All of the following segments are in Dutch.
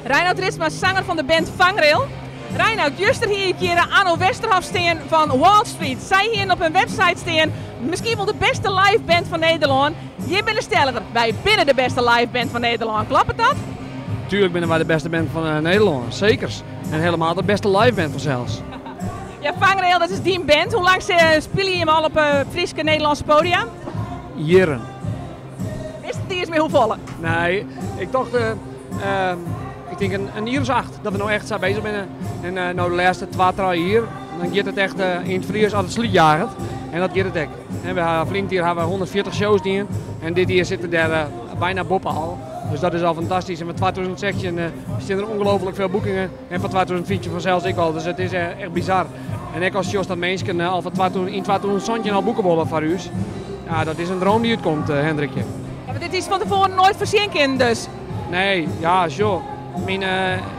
Reinoud Ritsma, zanger van de band Vangrail. Reinoud, juist hier een keer Arno Westerhof steen van Wall Street. Zij hier op een website steen, misschien wel de beste liveband van Nederland. Je bent een stelliger, wij binnen de beste liveband van Nederland. Klopt het dat? Tuurlijk binnen wij de beste band van Nederland, zeker. En helemaal de beste liveband van zelfs. Ja, Vangrail, dat is die band. Hoe lang speel je hem al op Frieske Nederlandse podia? Jaren. Is het eerst meer hoe volle? Nee, ik dacht, ik denk een jaar of 8 dat we nou echt zo bezig zijn. En nou de laatste 2-3 jaar, dan gaat het echt in het Fries als het sluitjaar. En dat gaat het echt. En we hebben flink hier hebben we 140 shows in. En dit jaar zitten daar bijna boppen al. Dus dat is al fantastisch. En met 2016 zijn er ongelooflijk veel boekingen. En van 2014 vanzelfs ik al. Dus het is echt bizar. En ik als Jos dat mensen al van 2020 al boeken willen voor u. Ja, dat is een droom die uitkomt, Hendrikje. Ja, maar dit is van tevoren nooit voorzien dus? Nee, ja, zo.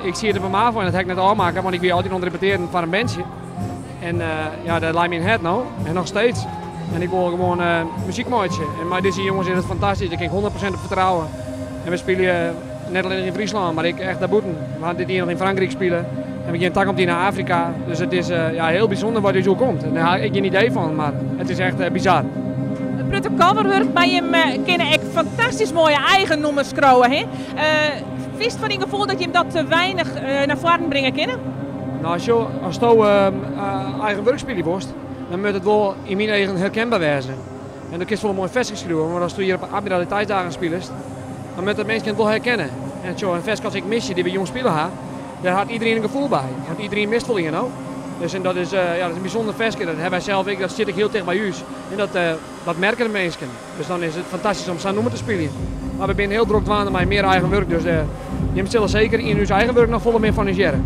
Ik zie het er bij mij voor en dat heb ik net al maken, want ik wil altijd nog repeteren van een bandje. En ja, dat lijkt me in het nou. En nog steeds. En ik wil gewoon muziek maken. En maar deze jongens is het fantastisch. Ik kan 100% op vertrouwen. En we spelen net alleen in Friesland, maar ik echt daarboeten. We gaan dit hier nog in Frankrijk spelen. En we gaan tak op die naar Afrika. Dus het is ja, heel bijzonder wat er zo komt. En daar heb ik geen idee van, maar het is echt bizar. Het coverwork bij hem kunnen echt fantastisch mooie eigen nummers scrouwen. Vies van je gevoel dat je hem dat te weinig naar voren brengen kunnen? Nou, als je eigen werk spelen wordt, dan moet het wel in mijn eigen herkenbaar wezen. En dat is wel een mooi vers geschreven, maar als je hier op admiraliteitsdagen speelt, dan moet de mensen het wel herkennen. En zo, een vers als ik mis je die bij jong spelen ha, daar had iedereen een gevoel bij. Want iedereen mist wel in, nou. Dus en dat is een bijzonder versje, dat hebben wij zelf, dat zit ik heel dicht bij u. En dat merken de mensen. Dus dan is het fantastisch om zo'n nummer te spelen. Maar we zijn heel druk dwaan met meer eigen werk, dus je moet zeker in uw eigen werk nog volle meer van useren.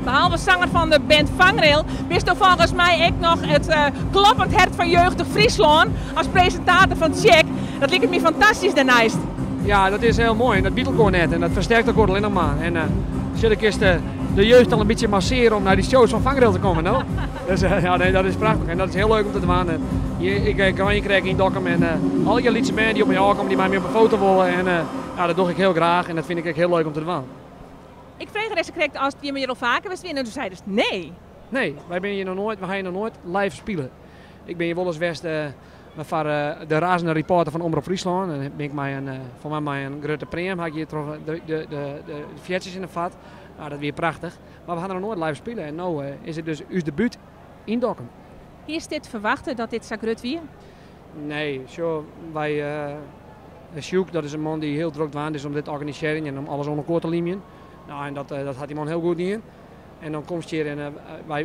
Behalve zanger van de band Vangrail, wist er volgens mij ook nog het kloppend hart van jeugdig Friesland als presentator van Check. Dat lijkt me fantastisch daarnaast. Ja, dat is heel mooi en dat biedt elkaar net en dat versterkt elkaar alleen nog maar. En zit ik eens de jeugd al een beetje masseren om naar die shows van Vangrail te komen. Nou? Dus ja, nee, dat is prachtig en dat is heel leuk om te doen. Ik kan je krijgen in Dokkum en alle liedjes mee die op mij aankomen, die mij meer op een foto willen. En ja, dat doe ik heel graag en dat vind ik echt heel leuk om te doen. Ik vreeg er eens als je me al vaker was winnen, toen zei dus nee. Nee, we gaan hier nog nooit live spelen. Ik ben hier wel eens geweest voor de razende reporter van Omroep Friesland. En ben ik voor mij een grote premie. Had ik hier toch de fietsjes in de vat. Nou, dat weer prachtig. Maar we gaan er nog nooit live spelen. En nu is het dus uw debuut in Dokkum. Is dit verwachten dat dit zo groot weer? Nee, zo wij Sjoek, dat is een man die heel druk aan is om dit te organiseren en om alles onder elkaar te lijmen. Nou, en dat had die man heel goed in. En dan komt je hier,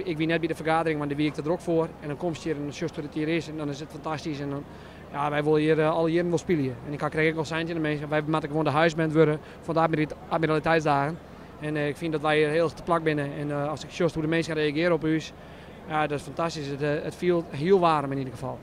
ik wie net bij de vergadering, maar daar wie ik er druk voor. En dan komt je hier en just hoe het hier is en dan is het fantastisch. En dan, ja, wij willen hier alle jaren wel spelen. En ik krijg ook wel seintje in de mensen. Wij moeten gewoon de huisband worden van de admiraliteitsdagen. En ik vind dat wij hier heel te plak binnen. En als ik just hoe de mensen gaan reageren op u, ja, dat is fantastisch. Het viel heel warm in ieder geval.